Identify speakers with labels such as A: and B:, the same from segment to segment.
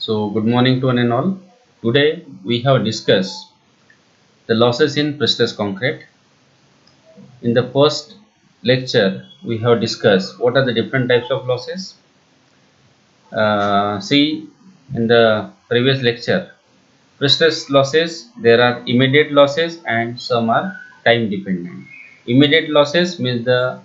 A: So, good morning to one and all. Today we have discussed the losses in precious concrete. In the first lecture, we have discussed what are the different types of losses. See, in the previous lecture, precious losses there are immediate losses and some are time dependent. Immediate losses means the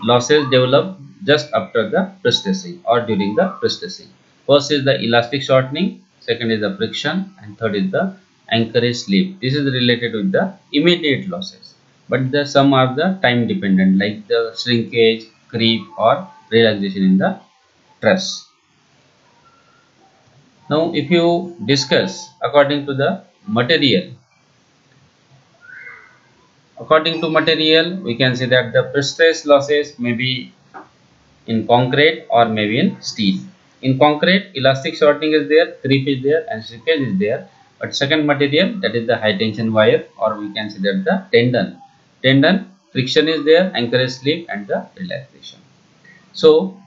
A: losses develop just after the processing or during the processing. First is the elastic shortening, second is the friction, and third is the anchorage slip. This is related with the immediate losses, but the some are the time dependent, like the shrinkage, creep, or relaxation in the truss. Now, if you discuss according to the material, we can say that the pre-stress losses may be in concrete or maybe in steel. In concrete, elastic shortening is there, creep is there, and shrinkage is there. But second material, that is the high tension wire, or we can say that the tendon. Friction is there, anchorage slip, and the relaxation. So,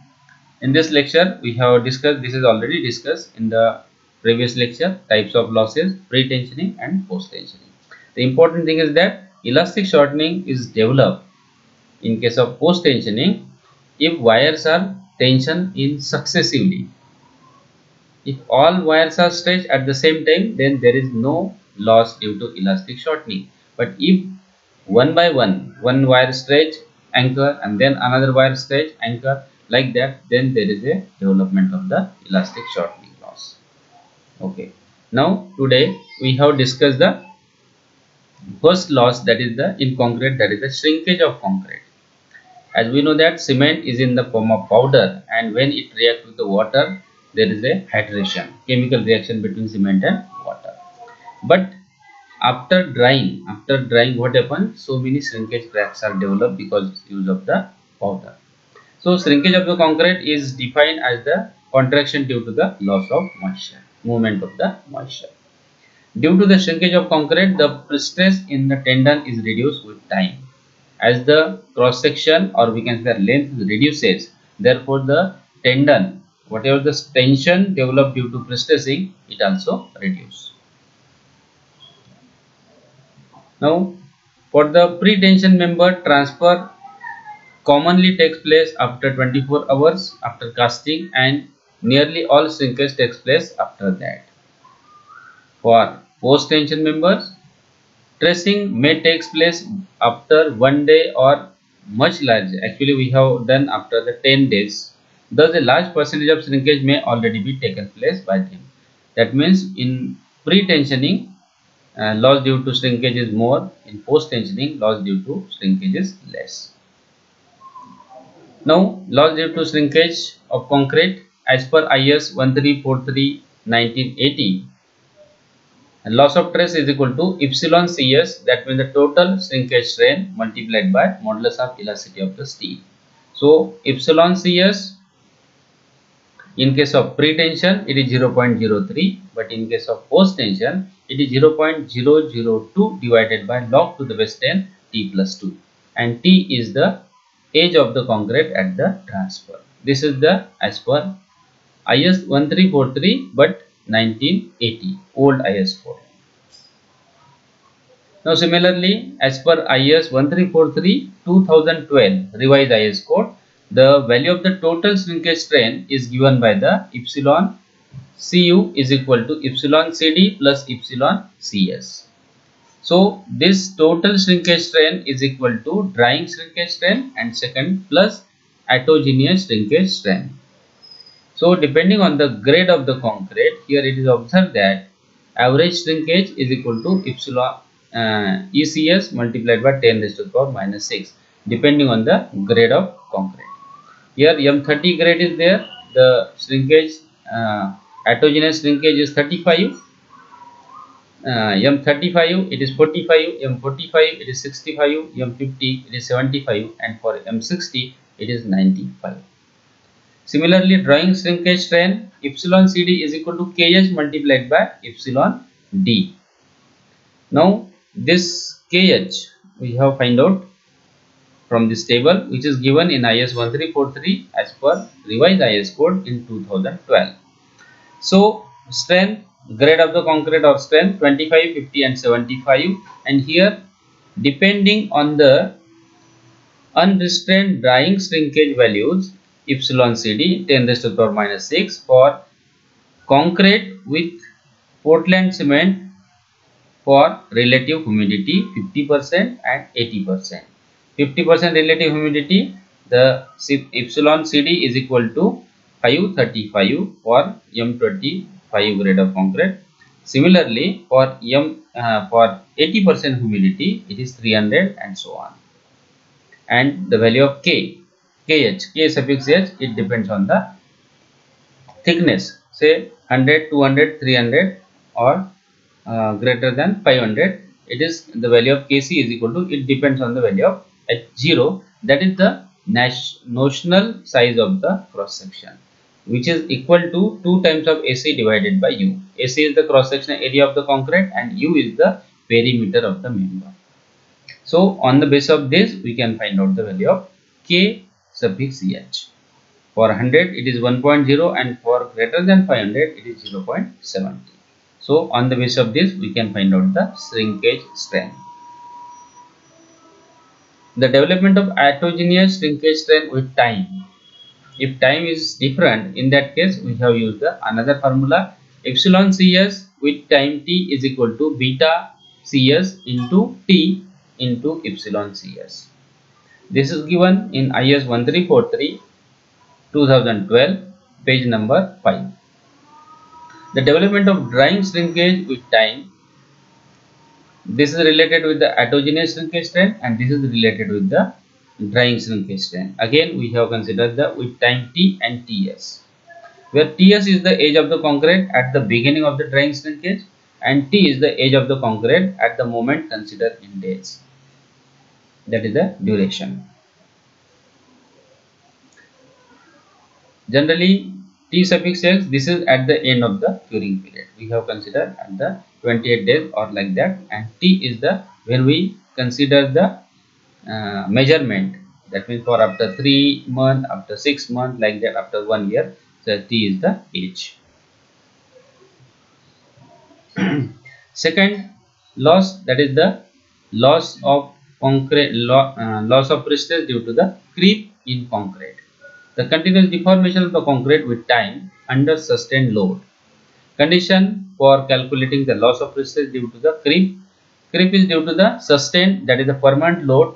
A: in this lecture, we have discussed, this is already discussed in the previous lecture, types of losses, pre-tensioning and post-tensioning. The important thing is that elastic shortening is developed in case of post-tensioning if wires are tensioned in successively. If all wires are stretched at the same time, then there is no loss due to elastic shortening. But if one by one wire stretch, anchor, and then another wire stretch, anchor, like that, then there is a development of the elastic shortening loss. Okay. Now today we have discussed the first loss, that is the in concrete, that is the shrinkage of concrete. As we know that cement is in the form of powder, and when it reacts with the water, there is a hydration, chemical reaction between cement and water. But after drying, what happens? So many shrinkage cracks are developed because use of the powder. So shrinkage of the concrete is defined as the contraction due to the loss of moisture, movement of the moisture. Due to the shrinkage of concrete, the stress in the tendon is reduced with time. As the cross section, or we can say the length, reduces, therefore the tendon, whatever the tension developed due to pre-stressing, it also reduces. Now, for the pre-tension member, transfer commonly takes place after 24 hours after casting, and nearly all shrinkage takes place after that. For post-tension members, tracing may take place after 1 day or much larger. Actually, we have done after the 10 days. Thus, a large percentage of shrinkage may already be taken place by them. That means in pre-tensioning, loss due to shrinkage is more. In post-tensioning, loss due to shrinkage is less. Now, loss due to shrinkage of concrete as per IS 1343/1980. Loss of stress is equal to epsilon CS, that means the total shrinkage strain multiplied by modulus of elasticity of the steel. So, epsilon CS in case of pre-tension it is 0.03, but in case of post-tension it is 0.002 divided by log to the base 10 T plus 2, and T is the age of the concrete at the transfer. This is the as per IS 1343 but 1980, old IS code. Now similarly, as per IS 1343 2012 revised IS code, the value of the total shrinkage strain is given by the epsilon Cu is equal to epsilon Cd plus epsilon Cs. So this total shrinkage strain is equal to drying shrinkage strain and second plus autogenous shrinkage strain. So depending on the grade of the concrete, here it is observed that average shrinkage is equal to epsilon ECS multiplied by 10 raised to the power minus 6, depending on the grade of concrete. Here M30 grade is there, the shrinkage autogenous shrinkage is 35, M35 it is 45, M45 it is 65, M50 it is 75, and for M60 it is 95. Similarly, drawing shrinkage strain, epsilon CD is equal to Kh multiplied by epsilon D. Now, this Kh we have find out from this table, which is given in IS 1343 as per revised IS code in 2012. So, strength, grade of the concrete or strength 25, 50 and 75, and here depending on the unrestrained drying shrinkage values epsilon CD 10 raised to the power minus 6 for concrete with Portland cement for relative humidity 50% and 80%. 50% relative humidity, the epsilon CD is equal to 535 for M25 grade of concrete. Similarly, for 80% humidity, it is 300 and so on. And the value of K, K suffix H, it depends on the thickness. Say 100, 200, 300 or greater than 500, it is the value of Kc is equal to, it depends on the value of H0, that is the notional size of the cross section, which is equal to 2 times of AC divided by U. AC is the cross sectional area of the concrete and U is the perimeter of the member. So on the basis of this, we can find out the value of K suffix Ch. For 100 it is 1.0 and for greater than 500 it is 0.70. So on the basis of this, we can find out the shrinkage strength. The development of autogeneous shrinkage strength with time. If time is different, in that case we have used another formula. Epsilon Cs with time t is equal to beta Cs into t into epsilon Cs. This is given in IS 1343 2012, page number 5. The development of drying shrinkage with time, this is related with the autogeneous shrinkage strength and this is related with the drying shrinkage strength. Again, we have considered the with time t and ts, where ts is the age of the concrete at the beginning of the drying shrinkage and t is the age of the concrete at the moment considered in days. That is the duration. Generally, T suffix X, this is at the end of the curing period. We have considered at the 28 days or like that, and T is the when we consider the measurement. That means for after 3 months, after 6 months, like that, after 1 year. So T is the age. Second loss, that is the loss of concrete, loss of stress due to the creep in concrete. The continuous deformation of the concrete with time under sustained load. Condition for calculating the loss of stress due to the creep. Creep is due to the sustained, that is the permanent load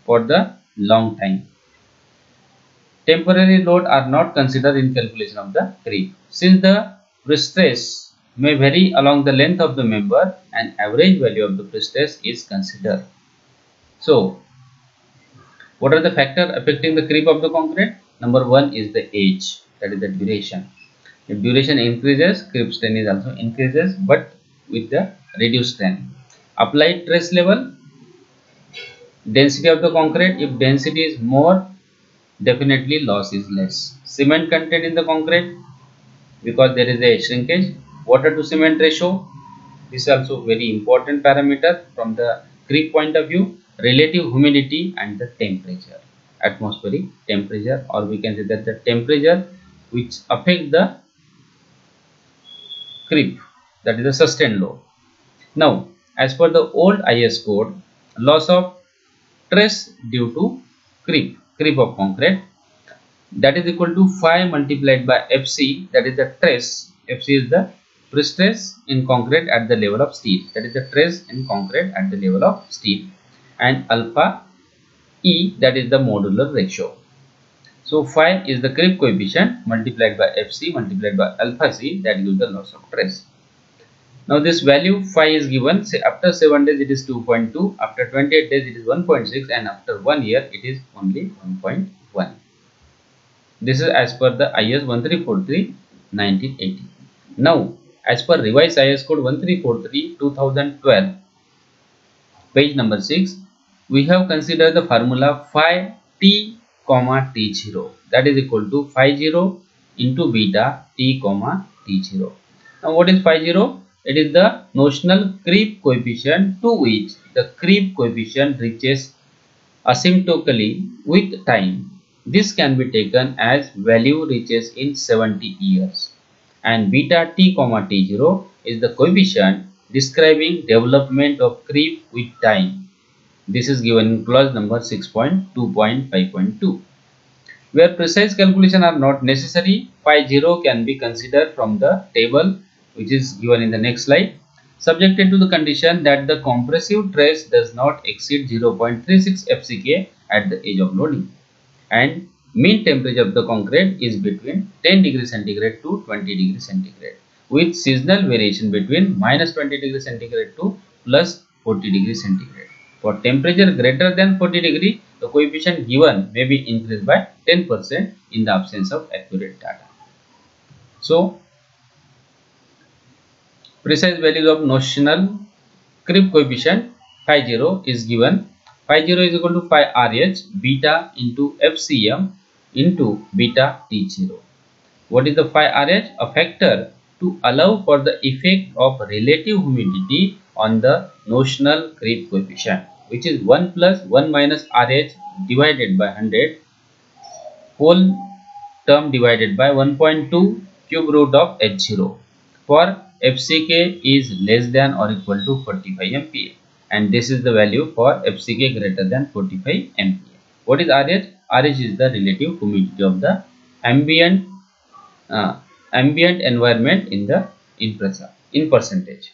A: for the long time. Temporary load are not considered in calculation of the creep. Since the stress may vary along the length of the member, an average value of the stress is considered. So, what are the factors affecting the creep of the concrete? Number 1 is the age, that is the duration. If duration increases, creep strength is also increases, but with the reduced strength. Applied stress level, density of the concrete. If density is more, definitely loss is less. Cement content in the concrete, because there is a shrinkage. Water to cement ratio, this is also very important parameter from the creep point of view. Relative humidity and the temperature, atmospheric temperature, or we can say that the temperature which affect the creep, that is the sustained load. Now, as per the old IS code, loss of stress due to creep of concrete, that is equal to phi multiplied by Fc, that is the stress. Fc is the stress in concrete at the level of steel, that is the stress in concrete at the level of steel, and alpha E, that is the modular ratio. So phi is the creep coefficient multiplied by Fc multiplied by alpha c, that gives the loss of stress. Now this value phi is given, say after 7 days it is 2.2, after 28 days it is 1.6, and after 1 year it is only 1.1. This is as per the IS 1343 1980. Now as per revised IS code 1343 2012, page number 6, we have considered the formula phi t comma t0, that is equal to phi 0 into beta t comma t0. Now what is phi 0? It is the notional creep coefficient to which the creep coefficient reaches asymptotically with time. This can be taken as value reaches in 70 years, and beta t comma t0 is the coefficient describing development of creep with time. This is given in clause number 6.2.5.2. Where precise calculation are not necessary, phi 0 can be considered from the table which is given in the next slide, subjected to the condition that the compressive stress does not exceed 0.36 FCK at the edge of loading, and mean temperature of the concrete is between 10 degrees centigrade to 20 degrees centigrade with seasonal variation between minus 20 degrees centigrade to plus 40 degrees centigrade. For temperature greater than 40 degree, the coefficient given may be increased by 10% in the absence of accurate data. So, precise values of notional creep coefficient phi 0 is given. Phi 0 is equal to phi RH beta into FCM into beta T0. What is the phi RH? A factor to allow for the effect of relative humidity on the notional creep coefficient, which is 1 plus 1 minus RH divided by 100 whole term divided by 1.2 cube root of H0 for FCK is less than or equal to 45 MPa, and this is the value for FCK greater than 45 MPa. What is RH? RH is the relative humidity of the ambient environment in percentage.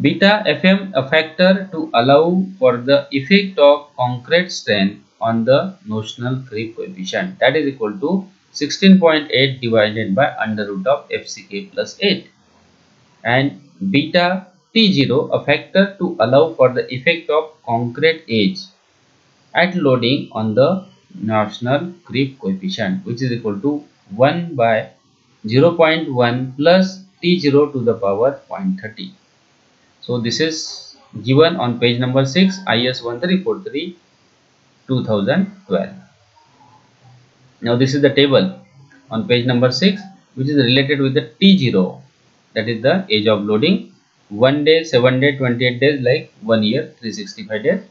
A: Beta Fm, a factor to allow for the effect of concrete strain on the notional creep coefficient, that is equal to 16.8 divided by under root of FCK plus 8, and beta T0, a factor to allow for the effect of concrete edge at loading on the notional creep coefficient, which is equal to 1 by 0.1 plus T0 to the power 0.30. So this is given on page number 6, IS 1343 2012. Now this is the table on page number 6 which is related with the T0, that is the age of loading, 1 day, 7 day, 28 days, like 1 year, 365 days.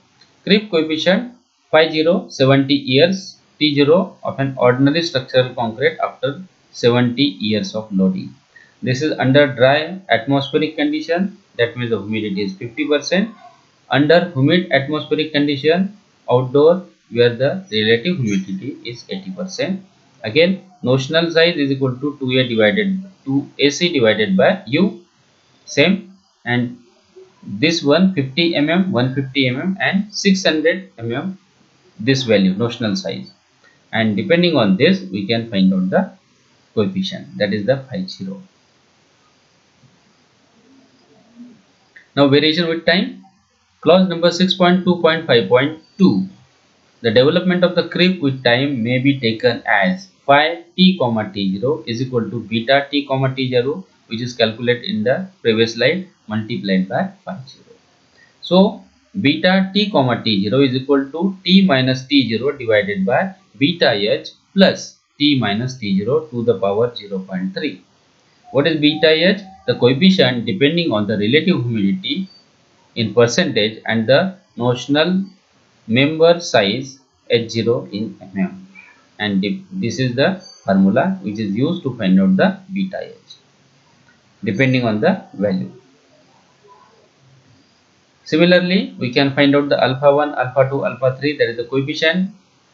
A: Creep coefficient phi 0, 70 years, T0 of an ordinary structural concrete after 70 years of loading. This is under dry atmospheric condition, that means the humidity is 50%. Under humid atmospheric condition, outdoor, where the relative humidity is 80%. Again, notional size is equal to 2A divided 2AC divided by U, same, and this one 50 mm, 150 mm and 600 mm, this value notional size, and depending on this we can find out the coefficient, that is the phi 0. Now variation with time, clause number 6.2.5.2. The development of the creep with time may be taken as phi t comma t0 is equal to beta t comma t0, which is calculated in the previous slide, multiplied by phi 0. So beta t comma t0 is equal to t minus t0 divided by beta h plus t minus t0 to the power 0.3. What is beta h? The coefficient depending on the relative humidity in percentage and the notional member size H0 in mm, and this is the formula which is used to find out the beta h depending on the value. Similarly, we can find out the alpha 1, alpha 2, alpha 3, that is the coefficient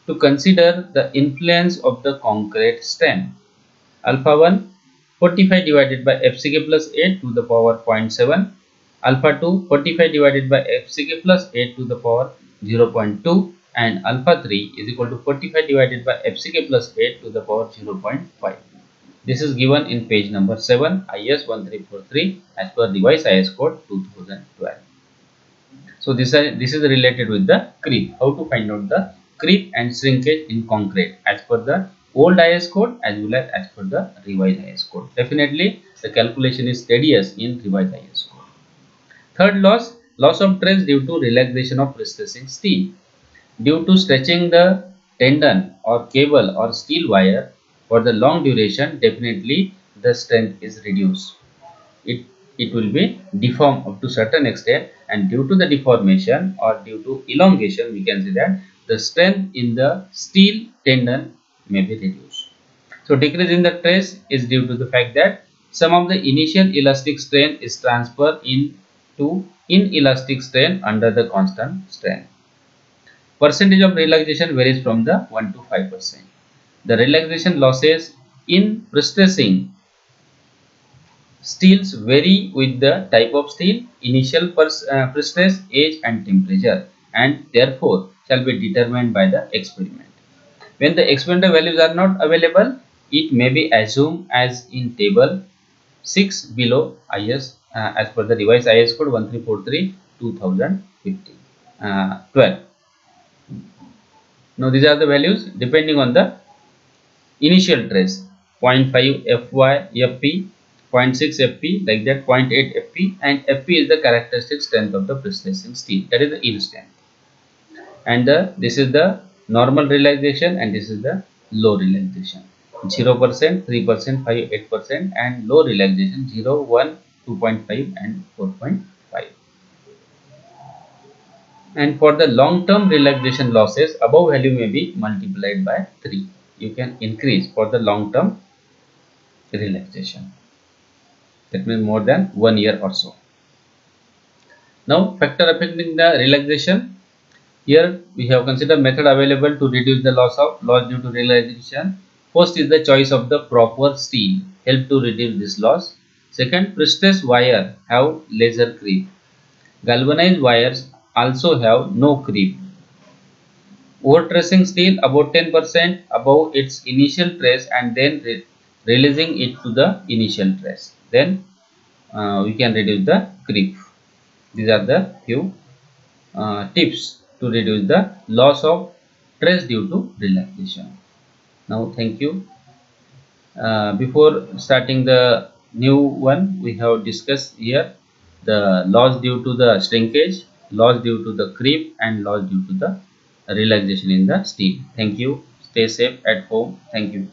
A: to consider the influence of the concrete strain. Alpha 1 45 divided by FCK plus 8 to the power 0.7, alpha 2 45 divided by FCK plus 8 to the power 0.2, and alpha 3 is equal to 45 divided by FCK plus 8 to the power 0.5. This is given in page number 7, IS 1343 as per revised IS code 2012. So this is related with the creep, how to find out the creep and shrinkage in concrete as per the old IS code as well as per the revised IS code. Definitely the calculation is tedious in revised IS code. Third loss of stress due to relaxation of prestressing steel. Due to stretching the tendon or cable or steel wire for the long duration, definitely the strength is reduced. It will be deformed up to certain extent, and due to the deformation or due to elongation we can say that the strength in the steel tendon may be reduced. So decrease in the stress is due to the fact that some of the initial elastic strain is transferred into inelastic strain under the constant strain. Percentage of relaxation varies from the 1 to 5%. The relaxation losses in prestressing steels vary with the type of steel, initial prestress, age and temperature, and therefore shall be determined by the experiment. When the experimental values are not available, it may be assumed as in table 6 below IS as per the revised IS code 1343 2015 12. Now these are the values depending on the initial trace 0.5 Fy Fp, 0.6 Fp, like that 0.8 Fp, and Fp is the characteristic strength of the prestressing steel, that is the yield strength. And this is the normal relaxation and this is the low relaxation. 0%, 3%, 5, 8%, and low relaxation 0, 1, 2.5 and 4.5. And for the long term relaxation losses, above value may be multiplied by 3. You can increase for the long term relaxation, that means more than 1 year or so. Now factor affecting the relaxation. Here we have considered method available to reduce the loss due to relaxation. First is the choice of the proper steel, help to reduce this loss. Second, prestressed wire have laser creep. Galvanized wires also have no creep. Overtracing steel about 10% above its initial trace and then releasing it to the initial trace. Then we can reduce the creep. These are the few tips to reduce the loss of stress due to relaxation. Now thank you. Before starting the new one, we have discussed here the loss due to the shrinkage, loss due to the creep, and loss due to the relaxation in the steel. Thank you. Stay safe at home. Thank you.